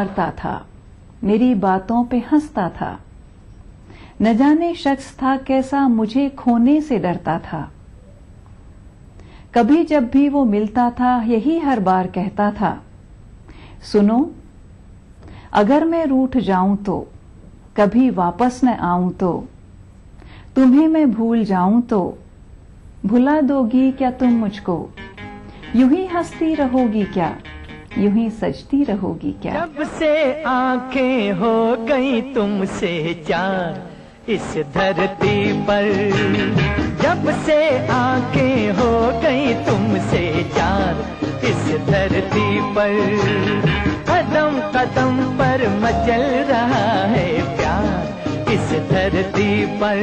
मारता था, मेरी बातों पे हंसता था। न जाने शख्स था कैसा, मुझे खोने से डरता था। कभी जब भी वो मिलता था, यही हर बार कहता था, सुनो, अगर मैं रूठ जाऊं तो, कभी वापस न आऊं तो, तुम्हें मैं भूल जाऊं तो, भुला दोगी क्या तुम मुझको? यूं ही हंसती रहोगी क्या, यूं ही सजती रहोगी क्या? जब से आंखें हो गई तुमसे चार इस धरती पर, जब से आंखें हो गई तुमसे चार इस धरती पर, कदम कदम पर मचल रहा है प्यार इस धरती पर।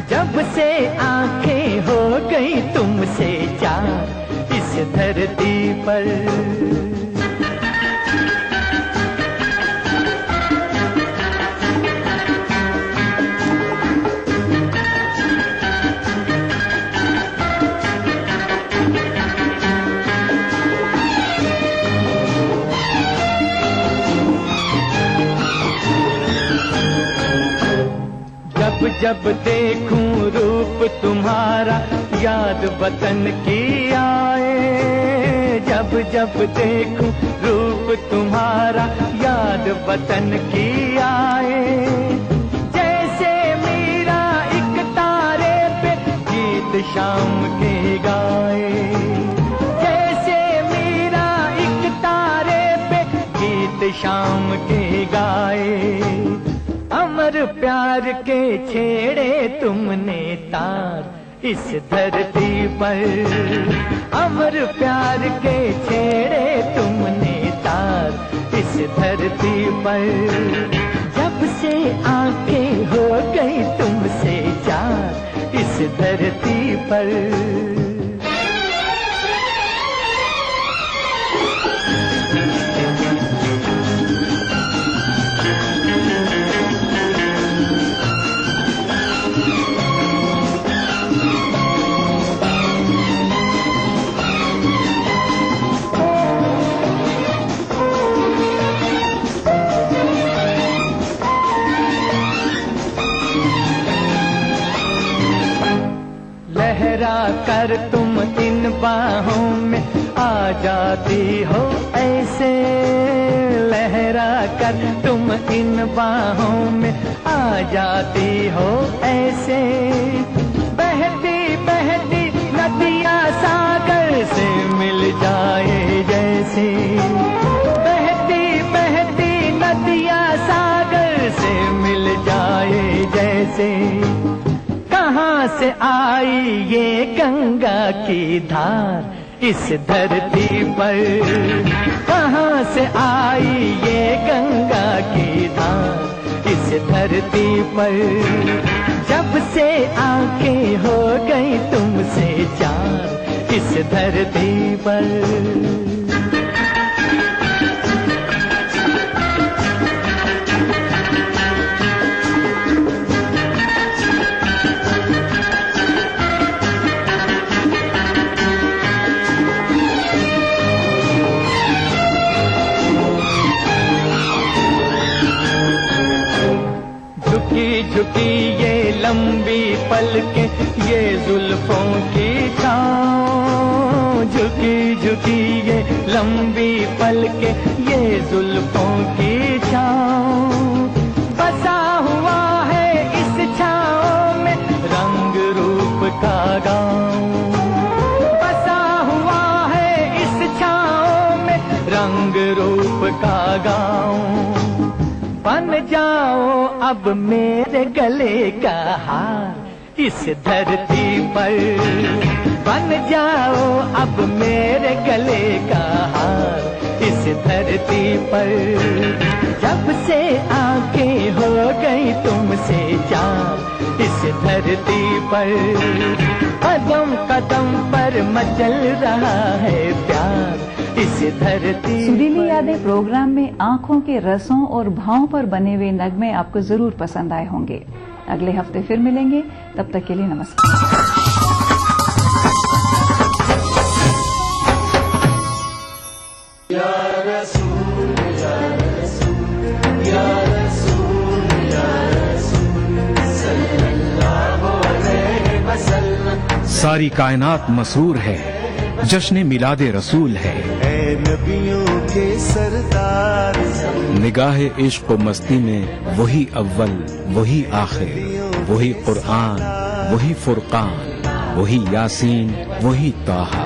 जब से आंखें हो गई तुमसे चार इस धरती पर। जब देखूं रूप तुम्हारा याद वतन की आए, जब जब देखूं रूप तुम्हारा याद वतन की आए। जैसे मीरा एक तारे पे गीत शाम के गाए, जैसे मीरा एक तारे पे गीत शाम के गाए। अमर प्यार के छेड़े तुमने तार इस धरती पर, अमर प्यार के छेड़े तुमने तार इस धरती पर। जब से आंखें हो गई तुमसे चार इस धरती पर। लहरा कर तुम इन बाहों में आ जाती हो ऐसे, लहरा कर तुम इन बाहों में आ जाती हो ऐसे। बहती बहती नदियाँ सागर से मिल जाए जैसे, बहती बहती नदियाँ सागर से मिल जाए जैसे। कहाँ से आई ये गंगा की धार इस धरती पर, कहाँ से आई ये गंगा की धार इस धरती पर। जब से आंखें हो गई तुमसे चार इस धरती पर। झुकी झुकी ये लंबी पलकें ये जुल्फों की छाँव, झुकी झुकी ये लंबी पलकें ये जुल्फों की छाँव। बसा हुआ है इस छाँव में रंग रूप का गाँव, बसा हुआ है इस छाँव में रंग रूप का गाँव। बन जाओ अब मेरे गले का हार इस धरती पर, बन जाओ अब मेरे गले का हार इस धरती पर। जब से आंखें हो गई तुमसे चार इस धरती पर, कदम कदम पर मचल रहा है प्यार इस धरती। सुरीली यादें प्रोग्राम में आंखों के रसों और भावों पर बने हुए नगमे आपको जरूर पसंद आए होंगे। अगले हफ्ते फिर मिलेंगे, तब तक के लिए नमस्कार। या रसूल या सारी कायनात मसरूर है, जश्न मिलादे रसूल है। ऐ नबियों के सरदार, निगाहे इश्क व मस्ती में वही अव्वल वही आखिर, वही कुरान वही फुरकान, वही यासीन वही ताहा।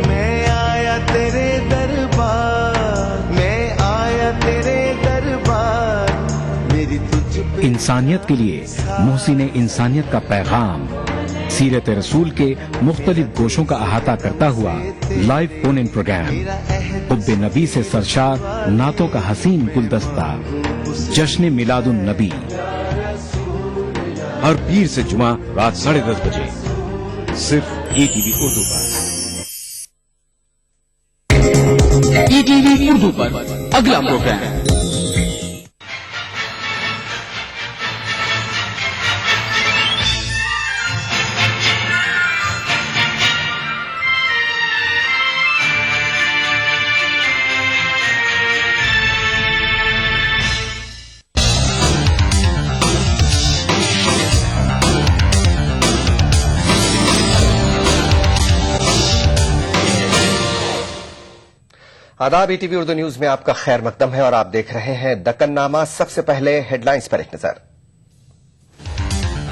मैं आया तेरे दरबार, मैं आया तेरे दरबार, मेरी तुझ पे इंसानियत के लिए मोहसिन इंसानियत का पैगाम सीरत रसूल के मुख्तलिफ गोशों का अहाता करता हुआ लाइव फोन इन प्रोग्राम, हुब्बे नबी से सरशार नातों का हसीन गुलदस्ता, जश्न मिलादुन नबी, हर पीर से जुमा रात 10:30 बजे सिर्फ ETV उर्दू पर। ETV उर्दू पर अगला प्रोग्राम आदाब, ETV उर्दू न्यूज में आपका खैर मकदम है और आप देख रहे हैं दक्कननामा। सबसे पहले हेडलाइंस पर एक नजर।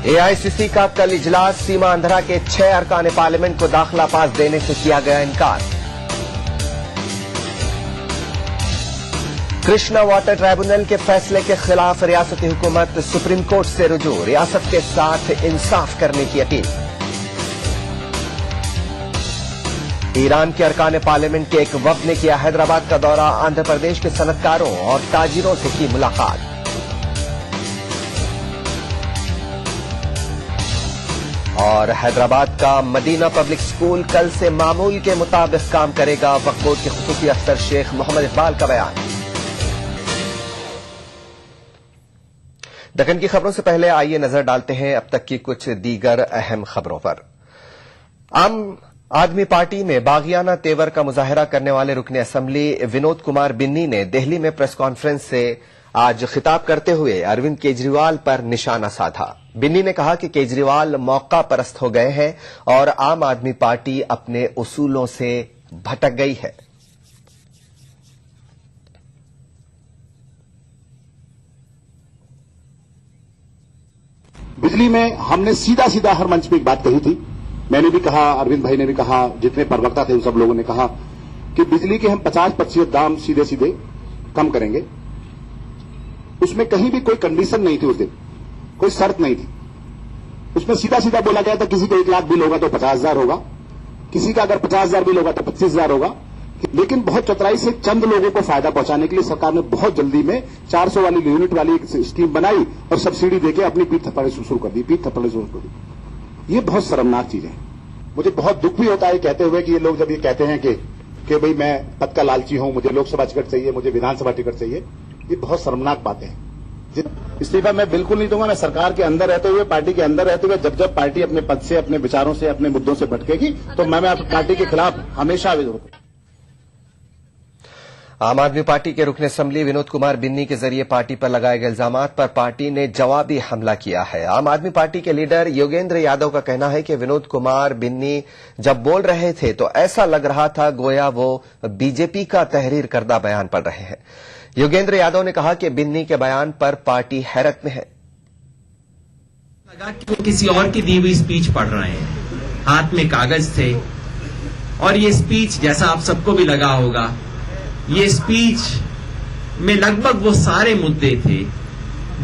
AICC का कल इजलास, सीमा अंधरा के 6 अरकान पार्लियामेंट को दाखिला पास देने से किया गया इनकार। कृष्णा वाटर ट्राइब्यूनल के फैसले के खिलाफ रियासती हुकूमत सुप्रीम कोर्ट से रुजू, रियासत के साथ इंसाफ करने की अपील। ईरान के अरकान पार्लियामेंट के एक वफ्द ने किया हैदराबाद का दौरा, आंध्र प्रदेश के सनतकारों और ताजिरों से की मुलाकात। और हैदराबाद का मदीना पब्लिक स्कूल कल से मामूल के मुताबिक काम करेगा, वक्फ बोर्ड के खुसूसी अफसर शेख मोहम्मद इकबाल का बयान। दक्कन की खबरों से पहले आइए नजर डालते हैं अब तक की कुछ दीगर अहम खबरों पर। आम आदमी पार्टी में बागियाना तेवर का मुजाहरा करने वाले रुकने असेंबली विनोद कुमार बिन्नी ने दिल्ली में प्रेस कॉन्फ्रेंस से आज खिताब करते हुए अरविंद केजरीवाल पर निशाना साधा। बिन्नी ने कहा कि केजरीवाल मौका परस्त हो गए हैं और आम आदमी पार्टी अपने उसूलों से भटक गई है। बिजली में हमने सीधा सीधा हर मंच पे एक बात कही थी, मैंने भी कहा, अरविंद भाई ने भी कहा, जितने प्रवक्ता थे उन सब लोगों ने कहा कि बिजली के हम 50% दाम सीधे सीधे कम करेंगे। उसमें कहीं भी कोई कंडीशन नहीं थी, उस दिन कोई शर्त नहीं थी। उसमें सीधा सीधा बोला गया था किसी को 1 लाख बिल होगा तो 50,000 होगा, किसी का अगर 50,000 बिल होगा तो 25,000 होगा। लेकिन बहुत चतुराई से चंद लोगों को फायदा पहुंचाने के लिए सरकार ने बहुत जल्दी में 400 वाली यूनिट वाली एक स्कीम बनाई और सब्सिडी देके अपनी पीठ थप्पड़े शुरू कर दी। ये बहुत शर्मनाक चीज है। मुझे बहुत दुख भी होता है कहते हुए कि ये लोग जब ये कहते हैं कि भाई मैं पद का लालची हूं, मुझे लोकसभा टिकट चाहिए, मुझे विधानसभा टिकट चाहिए, ये बहुत शर्मनाक बातें हैं। इस्तीफा मैं बिल्कुल नहीं दूंगा। मैं सरकार के अंदर रहते हुए, पार्टी के अंदर रहते हुए, जब पार्टी अपने पद से, अपने विचारों से, अपने मुद्दों से भटकेगी तो मैं पार्टी के खिलाफ हमेशा विरोध। आम आदमी पार्टी के रुकने असेंबली विनोद कुमार बिन्नी के जरिए पार्टी पर लगाए गए इल्जामात पर पार्टी ने जवाबी हमला किया है। आम आदमी पार्टी के लीडर योगेंद्र यादव का कहना है कि विनोद कुमार बिन्नी जब बोल रहे थे तो ऐसा लग रहा था गोया वो बीजेपी का तहरीर करदा बयान पढ़ रहे हैं। योगेंद्र यादव ने कहा कि बिन्नी के बयान पर पार्टी हैरत में है। लगा कि वो किसी और की दी हुई स्पीच पढ़ रहे हैं, हाथ में कागज थे और ये स्पीच, जैसा आप सबको भी लगा होगा, ये स्पीच में लगभग वो सारे मुद्दे थे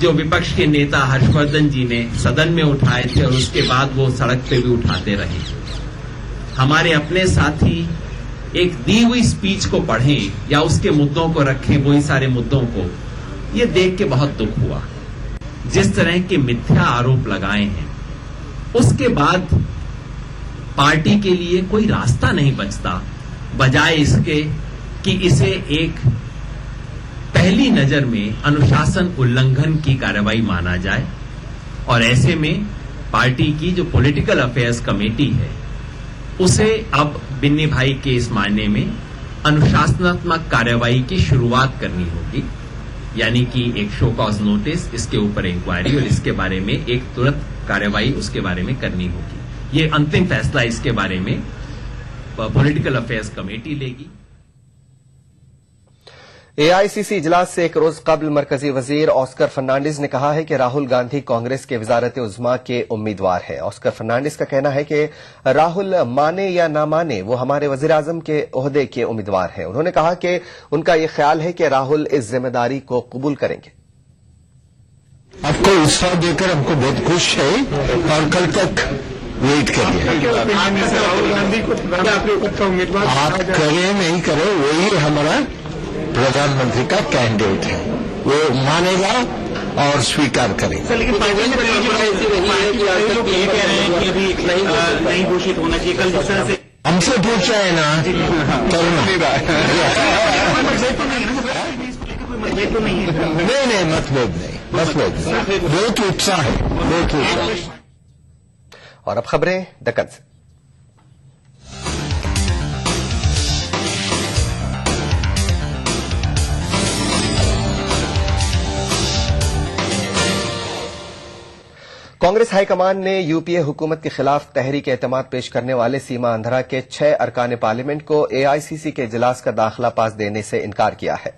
जो विपक्ष के नेता हर्षवर्धन जी ने सदन में उठाए थे और उसके बाद वो सड़क पे भी उठाते रहे। हमारे अपने साथी एक दी हुई स्पीच को पढ़ें या उसके मुद्दों को रखें, वही सारे मुद्दों को, ये देख के बहुत दुख हुआ। जिस तरह के मिथ्या आरोप लगाए हैं, उसके बाद पार्टी के लिए कोई रास्ता नहीं बचता, बजाय इसके कि इसे एक पहली नजर में अनुशासन उल्लंघन की कार्रवाई माना जाए। और ऐसे में पार्टी की जो पॉलिटिकल अफेयर्स कमेटी है उसे अब बिन्नी भाई के इस मायने में अनुशासनात्मक कार्रवाई की शुरुआत करनी होगी। यानी कि एक शो कॉज नोटिस, इसके ऊपर इंक्वायरी और इसके बारे में एक तुरंत कार्यवाही उसके बारे में करनी होगी। ये अंतिम फैसला इसके बारे में पॉलिटिकल अफेयर्स कमेटी लेगी। एआईसीसी इजलास से एक रोज कबल मरकजी वजीर ऑस्कर फर्नांडिस ने कहा है कि राहुल गांधी कांग्रेस के वजारत उज़्मा के उम्मीदवार हैं। ऑस्कर फर्नांडिस का कहना है कि राहुल माने या ना माने वो हमारे वजीर आजम के ओहदे के उम्मीदवार हैं। उन्होंने कहा कि उनका यह ख्याल है कि राहुल इस जिम्मेदारी को कबूल करेंगे। आपको उत्साह देकर हमको बहुत खुश है और कल तक वेट करिए। राहुल गांधी को उम्मीदवार आप करें नहीं करें, वही हमारा प्रधानमंत्री का कैंडिडेट है, वो मानेगा और स्वीकार करेगा। लेकिन पार्टी ने लोग ये कह रहे हैं कि अभी नहीं घोषित होना चाहिए। कल जिस तरह से हमसे पूछा है ना मतभेद तो नहीं है। नहीं मतभेद नहीं, बहुत उत्साह है, बहुत उत्साह। और अब खबरें दक्कन से। कांग्रेस हाईकमान ने यूपीए हुकूमत के खिलाफ तहरीक एतमाद पेश करने वाले सीमा आंध्रा के 6 अरकान पार्लियामेंट को एआईसीसी के इजलास का दाखिला पास देने से इनकार किया है।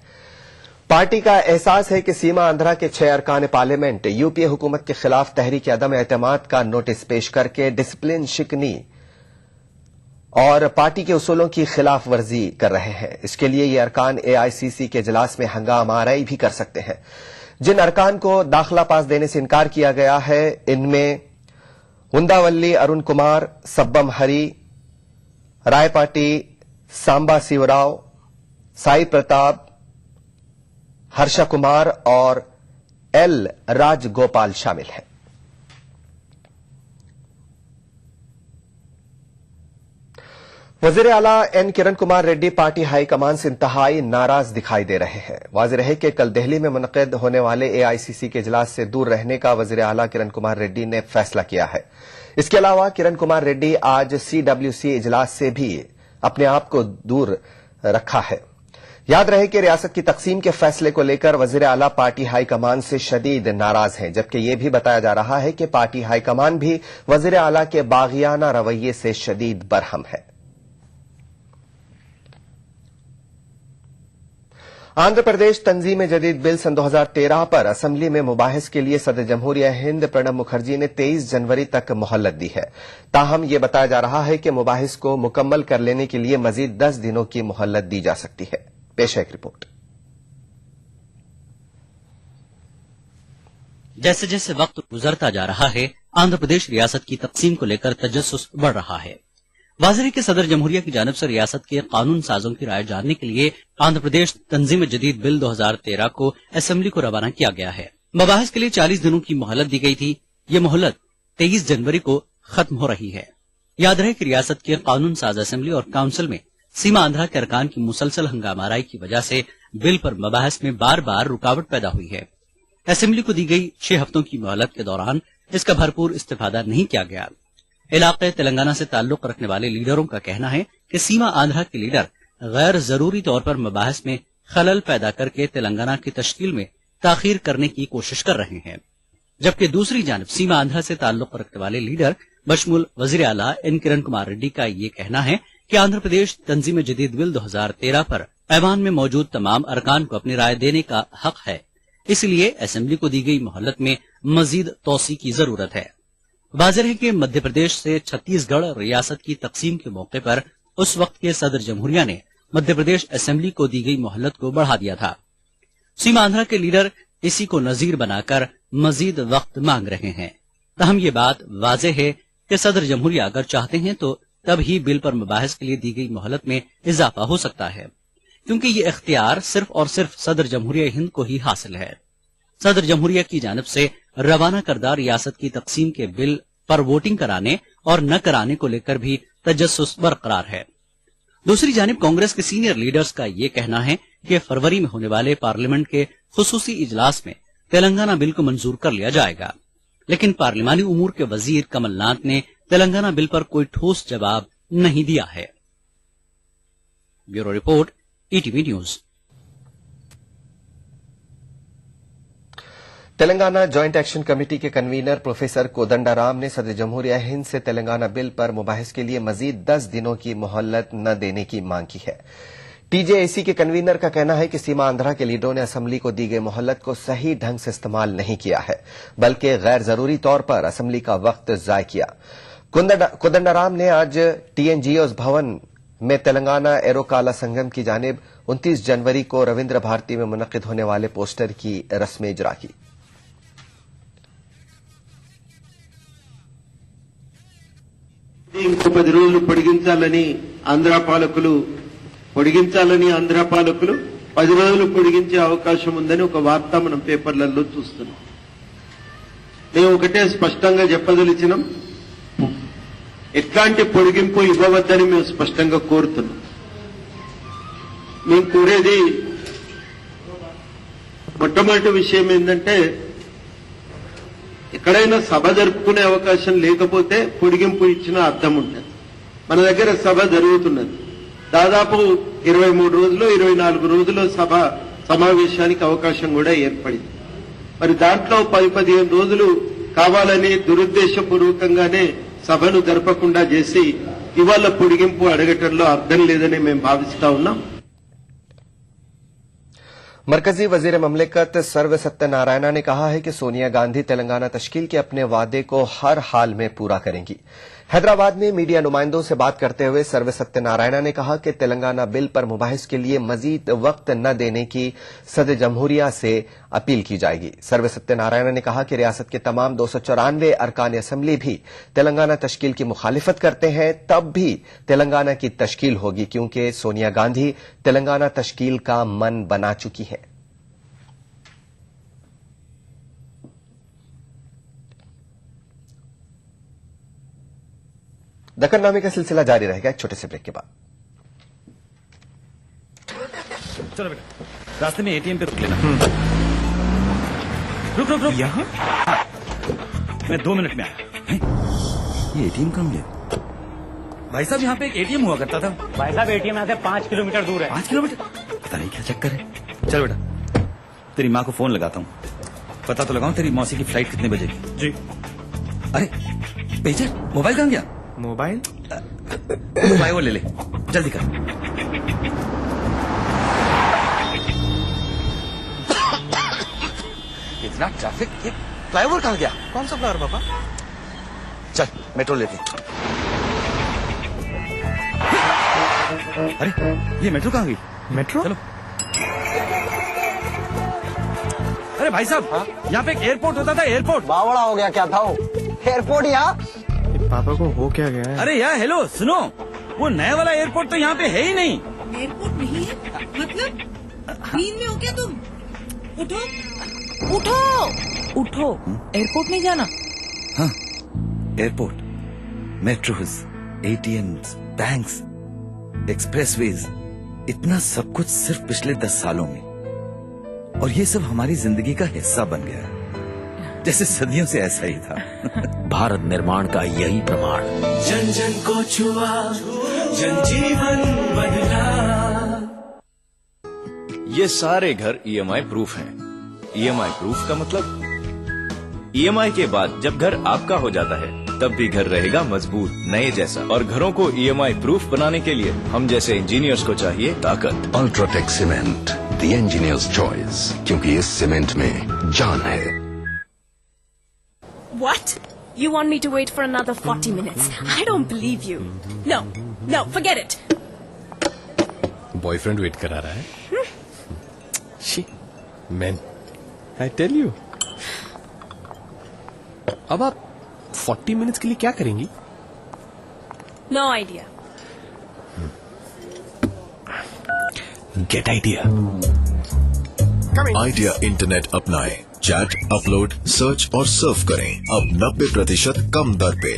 पार्टी का एहसास है कि सीमा आंध्रा के 6 अरकान पार्लियामेंट यूपीए हुकूमत के खिलाफ तहरीक अदम एतमाद का नोटिस पेश करके डिसिप्लिन शिकनी और पार्टी के उसूलों की खिलाफ वर्जी कर रहे हैं। इसके लिए ये अरकान एआईसीसी के इजलास में हंगामा आराई भी कर सकते हैं। जिन अरकान को दाखिला पास देने से इनकार किया गया है, इनमें उंदावल्ली अरुण कुमार, सब्बम हरी, रायपाटी सांबा शिवराव, साई प्रताप, हर्षा कुमार और एल राजगोपाल शामिल हैं। वजीर आला N Kiran Kumar Reddy party high command से इंतहाई नाराज दिखाई दे रहे हैं। वाज़ेह है कि कल दिल्ली में मुनक़िद होने वाले एआईसीसी के इजलास से दूर रहने का वजीर आला किरण कुमार रेड्डी ने फैसला किया है। इसके अलावा किरण कुमार रेड्डी आज सीडब्ल्यूसी इजलास से भी अपने आप को दूर रखा है। याद रहे कि रियासत की तकसीम के फैसले को लेकर वजीर आला पार्टी हाईकमान से शदीद नाराज हैं, जबकि यह भी बताया जा रहा है कि पार्टी हाईकमान भी वजीर आला के बागियाना रवैये से शदीद बरहम है। आंध्र प्रदेश तंजीम जदीद बिल सन 2013 पर असेंबली में मुबाहिस के लिए सदर जमहूरिया हिंद प्रणब मुखर्जी ने 23 जनवरी तक मोहलत दी है। ताहम यह बताया जा रहा है कि मुबाहिस को मुकम्मल कर लेने के लिए मजीद 10 दिनों की मोहलत दी जा सकती है। पेश है एक रिपोर्ट। जैसे जैसे वक्त गुजरता जा रहा है, आंध्र प्रदेश रियासत की तकसीम को लेकर तजस्सुस बढ़ रहा है। वाज़ेह के सदर जमहूरिया की जानिब से रियासत के कानून साजों की राय जानने के लिए आंध्र प्रदेश तंजीम जदीद बिल 2013 को असेंबली को रवाना किया गया है। मबाहिस के लिए 40 दिनों की मोहलत दी गई थी। ये मोहलत 23 जनवरी को खत्म हो रही है। याद रहे कि रियासत के कानून साज असेंबली और काउंसिल में सीमा आंध्रा के अरकान की मुसलसल हंगामाराई की वजह से बिल पर मबाहिस में बार बार रुकावट पैदा हुई है। असेंबली को दी गई 6 हफ्तों की मोहलत के दौरान इसका भरपूर इस्तेफादा नहीं किया गया। इलाके तेलंगाना से ताल्लुक रखने वाले लीडरों का कहना है कि सीमा आंध्रा के लीडर गैर जरूरी तौर पर मबाहिस में खलल पैदा करके तेलंगाना की तश्कील में ताखीर करने की कोशिश कर रहे हैं, जबकि दूसरी जानब सीमा आंध्रा से ताल्लुक रखने वाले लीडर बशमुल वजीर आला एन किरण कुमार रेड्डी का ये कहना है कि आंध्र प्रदेश तंजीम जदीद बिल 2013 पर ऐवान में मौजूद तमाम अरकान को अपनी राय देने का हक है, इसलिए असेंबली को दी गई मोहलत में मजीद तोसी की जरूरत है। वाज़ेह है कि मध्य प्रदेश से छत्तीसगढ़ रियासत की तकसीम के मौके पर उस वक्त के सदर जमहूरिया ने मध्य प्रदेश असेंबली को दी गई मोहलत को बढ़ा दिया था। सीमा आंध्रा के लीडर इसी को नजीर बनाकर मजीद वक्त मांग रहे हैं। तहम ये बात वाज़ेह है कि सदर जमहूरिया अगर चाहते हैं तो तब ही बिल पर मबाहिस के लिए दी गई मोहलत में इजाफा हो सकता है, क्योंकि ये इख्तियार सिर्फ और सिर्फ सदर जमहूरिया हिंद को ही हासिल है। सदर जमहूरिया की जानिब से रवाना करदा रियासत की तकसीम के बिल पर वोटिंग कराने और न कराने को लेकर भी तजस्सुस बरकरार है। दूसरी जानिब कांग्रेस के सीनियर लीडर्स का ये कहना है कि फरवरी में होने वाले पार्लियामेंट के खुसूसी इजलास में तेलंगाना बिल को मंजूर कर लिया जाएगा, लेकिन पार्लिमानी उमूर के वजीर कमलनाथ ने तेलंगाना बिल पर कोई ठोस जवाब नहीं दिया है। Bureau report, ETV news. Telangana joint action committee के कन्वीनर प्रोफेसर कोदंडाराम ने सदर जमहूरिया हिंद से तेलंगाना बिल पर मुबाहिस के लिए मजीद 10 दिनों की मोहलत न देने की मांग की है। टीजेएसी के कन्वीनर का कहना है कि सीमांध्रा के लीडरों ने असेंबली को दी गई मोहलत को सही ढंग से इस्तेमाल नहीं किया है, बल्कि गैर जरूरी तौर पर असेंबली का वक्त जाय किया। कोदंडाराम ने आज टीएनजीओस भवन में तेलंगाना एरो काला संगम की जानिब 29 जनवरी को रविंद्र भारती में मुनक्किद होने वाले पोस्टर की रस्म इजरा की। ఇంకో 10 రోజులు పొడిగించాలని ఆంధ్ర పాలకులు 10 రోజులు పొడిగించే అవకాశం ఉందని ఒక వార్త మనం పేపర్లలో చూస్తున్నాం. మేము ఒకటే స్పష్టంగా చెప్పదలిచినాం, ఎట్లాంటి పొడిగింపు ఇవ్వవద్దని మేము స్పష్టంగా కోరుతున్నాం. మేము కోరేది మొట్టమొదటి విషయం ఏంటంటే, ఎక్కడైనా సభ జరుపుకునే అవకాశం లేకపోతే పొడిగింపు ఇచ్చిన అర్థం ఉంటుంది. మన దగ్గర సభ జరుగుతున్నది, దాదాపు 23 రోజులు 24 రోజుల సభ సమావేశానికి అవకాశం కూడా ఏర్పడింది. మరి దాంట్లో 10-15 రోజులు కావాలని దురుద్దేశపూర్వకంగానే సభను జరపకుండా చేసి ఇవాళ పొడిగింపు అడగటంలో అర్థం లేదని మేము భావిస్తా ఉన్నాం. मरकजी वजीर ममलिकत सर्व सत्यनारायणा ने कहा है कि सोनिया गांधी तेलंगाना तश्कील के अपने वादे को हर हाल में पूरा करेंगी। हैदराबाद में मीडिया नुमाइंदों से बात करते हुए सर्व सत्यनारायणा ने कहा कि तेलंगाना बिल पर मुबाहिस के लिए मजीद वक्त न देने की सदर जमहूरिया से अपील की जाएगी। सर्व सत्यनारायणा ने कहा कि रियासत के तमाम 294 अरकान असेंबली भी तेलंगाना तश्कील की मुखालिफत करते हैं, तब भी तेलंगाना की तश्कील होगी, क्योंकि सोनिया गांधी तेलंगाना तश्कील का मन बना चुकी है। दक्कन नामे का सिलसिला जारी रहेगा एक छोटे से ब्रेक के बाद। चलो बेटा, रास्ते में एटीएम पे रुक लेना। रुक रुक रुक यहाँ, मैं 2 मिनट में आया। ये एटीएम कहाँ गया? भाई साहब, यहाँ पे एक एटीएम हुआ करता था। भाई साहब, एटीएम यहाँ से 5 किलोमीटर दूर है। 5 किलोमीटर? पता नहीं क्या चक्कर है। चलो बेटा, तेरी माँ को फोन लगाता हूँ, पता तो लगाऊं तेरी मौसी की फ्लाइट कितने बजे की। जी। अरे पेजर, मोबाइल कहाँ गया? मोबाइल वो ले ले, जल्दी कर। इतना ट्रैफिक, ये फ्लाईओवर कहाँ गया? कौन सा फ्लाईओवर पापा? चल मेट्रो लेते। अरे ये मेट्रो कहाँ गई? मेट्रो चलो। अरे भाई साहब, यहाँ पे एक एयरपोर्ट होता था, एयरपोर्ट। बावड़ा हो गया क्या था वो? एयरपोर्ट यहाँ पापा को हो क्या गया है? अरे यार हेलो सुनो, वो नया वाला एयरपोर्ट तो यहाँ पे है ही नहीं। एयरपोर्ट नहीं है मतलब? नींद में हो क्या तुम? उठो उठो उठो, एयरपोर्ट नहीं जाना। हाँ, airport, metros, ATMs, banks, expressways, इतना सब कुछ सिर्फ पिछले 10 सालों में, और ये सब हमारी जिंदगी का हिस्सा बन गया है, जैसे सदियों से ऐसा ही था। भारत निर्माण का यही प्रमाण। जन जन को छुआ, जन जीवन बदला। ये सारे घर ईएमआई प्रूफ हैं। ईएमआई प्रूफ का मतलब, ईएमआई के बाद जब घर आपका हो जाता है, तब भी घर रहेगा मजबूत, नए जैसा। और घरों को ईएमआई प्रूफ बनाने के लिए हम जैसे इंजीनियर्स को चाहिए ताकत। UltraTech cement, the engineers choice, क्योंकि इस सीमेंट में जान है। What? You want me to wait for another 40 minutes? I don't believe you. No, forget it. Boyfriend wait करा रहा है। She, man, I tell you. अब आप 40 मिनट्स के लिए क्या करेंगी? No idea. Get idea. Idea internet अपनाएं, चैट, अपलोड, सर्च और सर्फ करें अब 90% कम दर पे।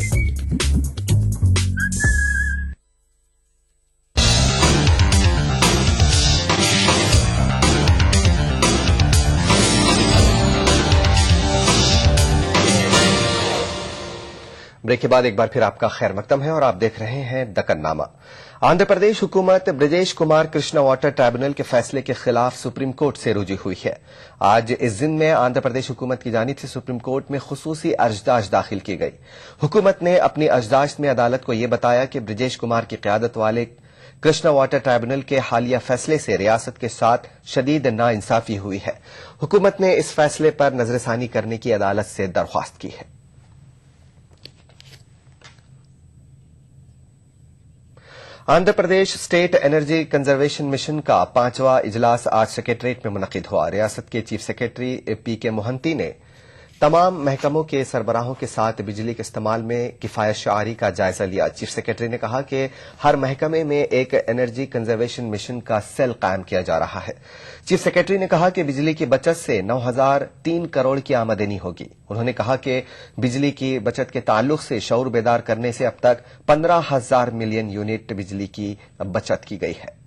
ब्रेक के बाद एक बार फिर आपका खैर मकदम है और आप देख रहे हैं दक्कन-नामा। आंध्र प्रदेश हुकूमत ब्रजेश कुमार कृष्णा वाटर ट्राइब्यूनल के फैसले के खिलाफ सुप्रीम कोर्ट से रुजू हुई है। आज इस दिन में आंध्र प्रदेश हुकूमत की जानिब से सुप्रीम कोर्ट में खुसूसी अर्जदाश्त दाखिल की गई। हुकूमत ने अपनी अर्जदाश्त में अदालत को यह बताया कि ब्रजेश कुमार की क़यादत वाले कृष्णा वाटर ट्राइब्यूनल के हालिया फैसले से रियासत के साथ शदीद नाइंसाफी हुई है। हुकूमत ने इस फैसले पर नजरसानी करने की अदालत से दरख्वास्त की है। Andhra Pradesh state energy conservation mission का 5वां इजलास आज सेक्रेटरीट में मुनक़िद हुआ। रियासत के चीफ सेक्रेटरी पीके मोहंती ने तमाम महकमों के सरबराहों के साथ बिजली के इस्तेमाल में किफायत शारी का जायजा लिया। चीफ सेक्रेटरी ने कहा कि हर महकमे में एक एनर्जी कंजर्वेशन मिशन का सेल कायम किया जा रहा है। चीफ सेक्रेटरी ने कहा कि बिजली की बचत से 9,003 करोड़ की आमदनी होगी। उन्होंने कहा कि बिजली की बचत के ताल्लुक से शऊर बेदार करने से अब तक 15,000 मिलियन यूनिट बिजली की बचत की गई है।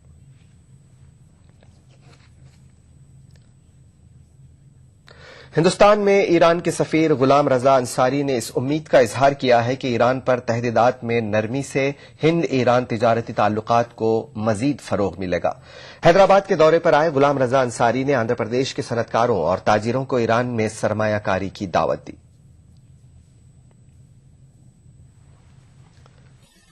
हिंदुस्तान में ईरान के सफीर गुलाम रजा अंसारी ने इस उम्मीद का इजहार किया है कि ईरान पर तहदीदात में नरमी से हिंद ईरान तिजारती ताल्लुकात को मजीद फरोग मिलेगा। हैदराबाद के दौरे पर आए गुलाम रजा अंसारी ने आंध्र प्रदेश के सनतकारों और ताजिरों को ईरान में सरमायाकारी की दावत दी।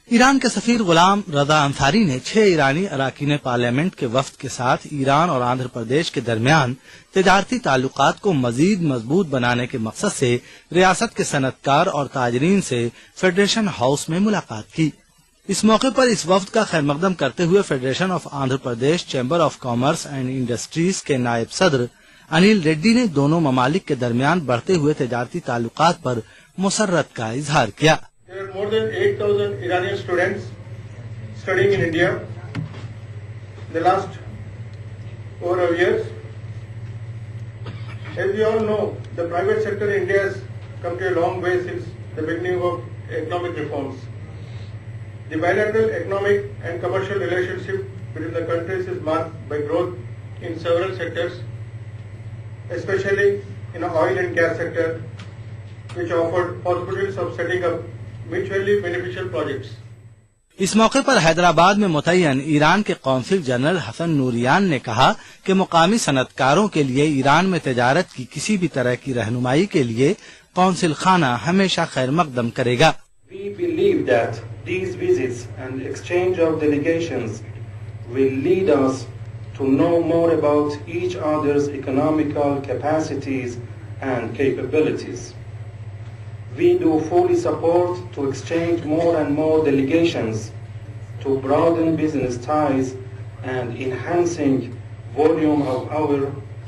ईरान के सफीर गुलाम रजा अंसारी ने 6 ईरानी अराकीन पार्लियामेंट के वफ्द के साथ ईरान और आंध्र प्रदेश के दरमियान तिजारती ताल्लुकात को मजीद मजबूत बनाने के मकसद से रियासत के सनतकार और ताजरीन से फेडरेशन हाउस में मुलाकात की। इस मौके पर इस वफ्द का खैर मकदम करते हुए federation of Andhra Pradesh chamber of commerce and industries के नायब सदर अनिल रेड्डी ने दोनों ममालिक के दरमियान बढ़ते हुए तिजारती ताल्लुकात पर मुसर्रत का इजहार किया। There are more than 8,000 Iranian students studying in India. In the last 4 years, as we all know, the private sector in India has come to a long way since the beginning of economic reforms. The bilateral economic and commercial relationship between the countries is marked by growth in several sectors, especially in the oil and gas sector, which offered possibilities of setting up mutually beneficial projects. इस मौके पर हैदराबाद में मुतय्यन Iran के council general Hasan नूरियान ने कहा कि मुकामी सनतकारों के लिए ईरान में तिजारत की किसी भी तरह की रहनुमाई के लिए कौंसिल खाना हमेशा खैर मकदम करेगा। We believe that these visits and exchange of delegations will lead us to know more about each other's economical capacities and capabilities. We do fully support to exchange more and more delegations to broaden business ties and enhancing volume of our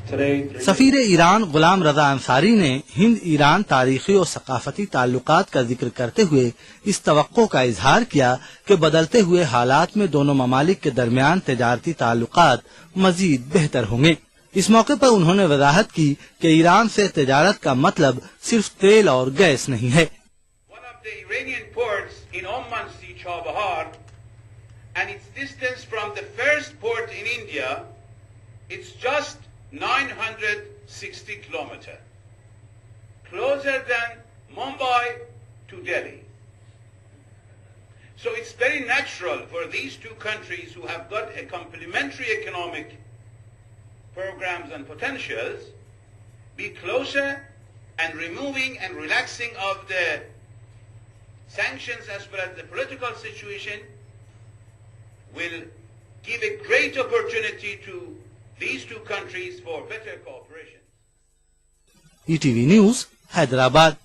trade. सफीर Iran Ghulam Raza Ansari ने Hind Iran तारीखी और सकाफती ताल्लुकात का जिक्र करते हुए इस तवक्को का इजहार किया कि बदलते हुए हालात में दोनों ममालिक के दरमियान तिजारती ताल्लुकात मजीद बेहतर होंगे। इस मौके पर उन्होंने वजाहत की कि ईरान से तिजारत का मतलब सिर्फ तेल और गैस नहीं है। One of the Iranian ports in Oman Sea Chabahar, and its distance from the first port in India, it's just 960 kilometers, closer than Mumbai to Delhi. So it's very natural for these two countries who have got a complementary economic programs and potentials be closer, and removing and relaxing of the sanctions as well as the political situation will give a great opportunity to these two countries for better cooperation. ETV News, Hyderabad.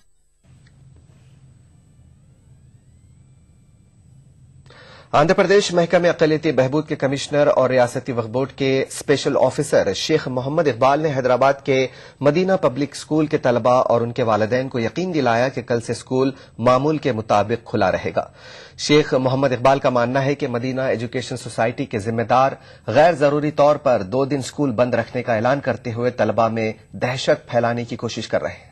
Andhra Pradesh महकमे अक़लियती बहबूद के commissioner और रियासती वक्फ board के special officer Sheikh Mohammad Iqbal ने हैदराबाद के Medina public school के तलबा और उनके वालिदैन को यकीन दिलाया कि कल से स्कूल मामूल के मुताबिक खुला रहेगा। शेख मोहम्मद इकबाल का मानना है कि मदीना एजुकेशन सोसाइटी के जिम्मेदार गैर जरूरी तौर पर 2 दिन स्कूल बंद रखने का ऐलान करते हुए तलबा में दहशत फैलाने की कोशिश कर रहे हैं।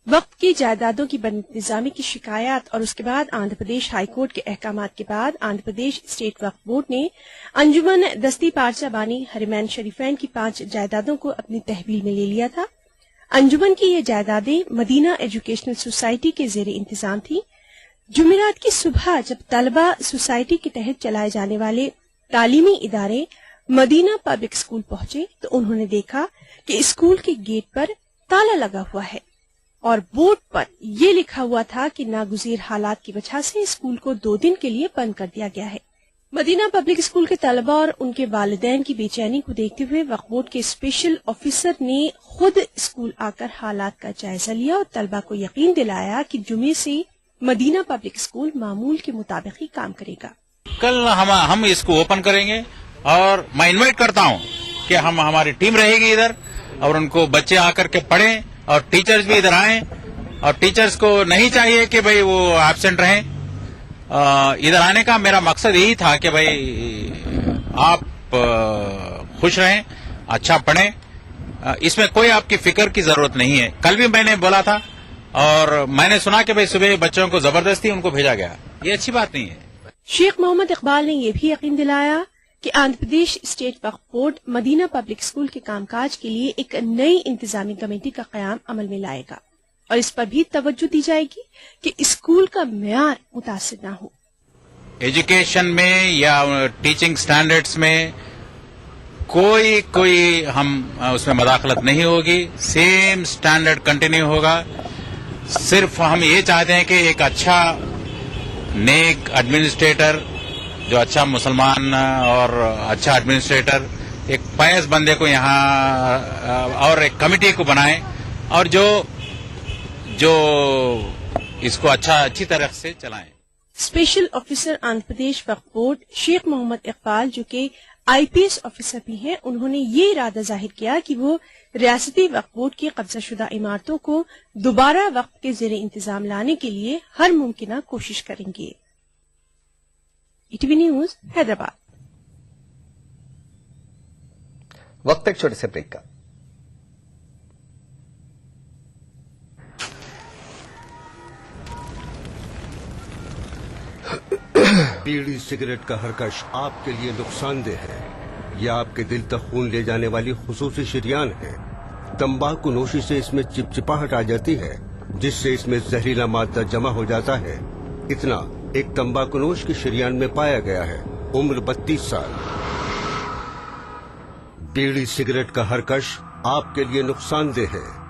वक्त की जायदादों की बदइंतजामी की शिकायत और उसके बाद आंध्र प्रदेश हाईकोर्ट के अहकामात के बाद आंध्र प्रदेश स्टेट वक्फ बोर्ड ने अंजुमन दस्ती पारसा बानी हरिमैन शरीफैन की 5 जायदादों को अपनी तहवील में ले लिया था। अंजुमन की ये जायदादें मदीना एजुकेशनल सोसाइटी के जेर इंतजाम थी। जुमेरात की सुबह जब तलबा सोसाइटी के तहत चलाए जाने वाले तालीमी इदारे मदीना पब्लिक स्कूल पहुंचे तो उन्होंने देखा कि स्कूल के गेट पर ताला लगा हुआ है और बोर्ड पर यह लिखा हुआ था कि नागुज़ीर हालात की वजह से स्कूल को 2 दिन के लिए बंद कर दिया गया है। मदीना पब्लिक स्कूल के तलबा और उनके वालिदैन की बेचैनी को देखते हुए वक्फ बोर्ड के स्पेशल ऑफिसर ने खुद स्कूल आकर हालात का जायजा लिया और तलबा को यकीन दिलाया कि जुमे से मदीना पब्लिक स्कूल मामूल के मुताबिक ही काम करेगा। कल हम इसको ओपन करेंगे और मैं इनवाइट करता हूं कि हमारी टीम रहेगी इधर और उनको बच्चे आकर के पढ़ें और टीचर्स भी इधर आएं और टीचर्स को नहीं चाहिए कि भाई वो एब्सेंट रहें। इधर आने का मेरा मकसद यही था कि भाई आप खुश रहें, अच्छा पढ़ें, इसमें कोई आपकी फिक्र की जरूरत नहीं है। कल भी मैंने बोला था और मैंने सुना कि भाई सुबह बच्चों को जबरदस्ती उनको भेजा गया, ये अच्छी बात नहीं है। शेख मोहम्मद इकबाल ने यह भी यकीन दिलाया कि आंध्र प्रदेश स्टेट वक्फ बोर्ड मदीना पब्लिक स्कूल के कामकाज के लिए एक नई इंतजामी कमेटी का कयाम अमल में लाएगा और इस पर भी तवज्जो दी जाएगी कि स्कूल का मेयार मुतासिर न हो। एजुकेशन में या टीचिंग स्टैंडर्ड्स में कोई हम उसमें मदाखलत नहीं होगी, सेम स्टैंडर्ड कंटिन्यू होगा। सिर्फ हम ये चाहते हैं कि एक अच्छा नेक एडमिनिस्ट्रेटर, जो अच्छा मुसलमान और अच्छा एडमिनिस्ट्रेटर, एक पायस बंदे को यहाँ और एक कमिटी को बनाएं और जो इसको अच्छी तरह से चलाएं। स्पेशल ऑफिसर आंध्र प्रदेश वक्फ बोर्ड शेख मोहम्मद इकबाल, जो कि IPS ऑफिसर भी हैं, उन्होंने ये इरादा जाहिर किया कि वो रियासती वक्फ बोर्ड की कब्जाशुदा इमारतों को दोबारा वक्फ के जेर इंतजाम लाने के लिए हर मुमकिन कोशिश करेंगे। ETV news Hyderabad. वक्त एक छोटे से ब्रेक का। बीड़ी सिगरेट का हरकश आपके लिए नुकसानदेह है। यह आपके दिल तक खून ले जाने वाली खुसूसी शरियान है। तंबाकू नोशी से इसमें चिपचिपाहट आ जाती है, जिससे इसमें जहरीला मादा जमा हो जाता है। इतना एक तंबाकूनोश की शरियान में पाया गया है। उम्र 32 साल। बीड़ी सिगरेट का हरकश आपके लिए नुकसानदेह है।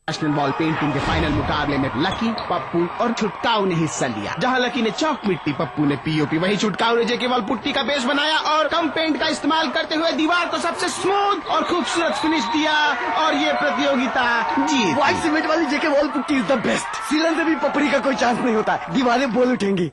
नेशनल बॉल पेंटिंग के फाइनल मुकाबले में लकी, पप्पू और छुटकाऊ ने हिस्सा लिया। जहां लकी ने चौक मिट्टी, पप्पू ने POP, वहीं छुटकाऊ ने जेके वॉल पुट्टी का बेस बनाया और कम पेंट का इस्तेमाल करते हुए दीवार को सबसे स्मूथ और खूबसूरत फिनिश दिया और ये प्रतियोगिता जीत। व्हाइट सीमेंट वाली JK wall putty is the best. सीलन से भी पपड़ी का कोई चांस नहीं होता, दीवारें बोल उठेंगी।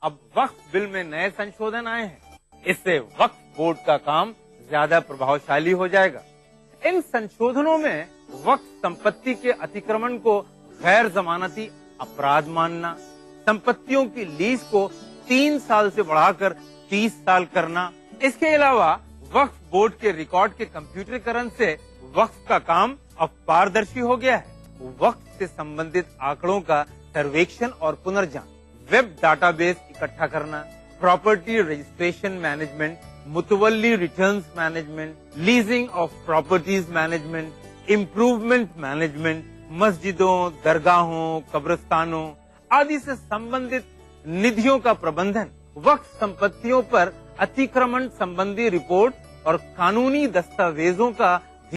अब वक्फ बिल में नए संशोधन आए हैं। इससे वक्फ बोर्ड का काम ज्यादा प्रभावशाली हो जाएगा। इन संशोधनों में वक्फ संपत्ति के अतिक्रमण को गैर जमानती अपराध मानना, संपत्तियों की लीज को 3 साल से बढ़ाकर 30 साल करना, इसके अलावा वक्फ बोर्ड के रिकॉर्ड के कंप्यूटरीकरण से वक्फ का काम अब पारदर्शी हो गया है। वक्फ से संबंधित आंकड़ों का सर्वेक्षण और पुनर्जांच, वेब डाटाबेस इकट्ठा करना, प्रॉपर्टी रजिस्ट्रेशन मैनेजमेंट, मुतवल्ली returns management, leasing of properties management, improvement management, मस्जिदों, दरगाहों, कब्रिस्तानों आदि से संबंधित निधियों का प्रबंधन, वक्फ संपत्तियों पर अतिक्रमण संबंधी रिपोर्ट और कानूनी दस्तावेजों का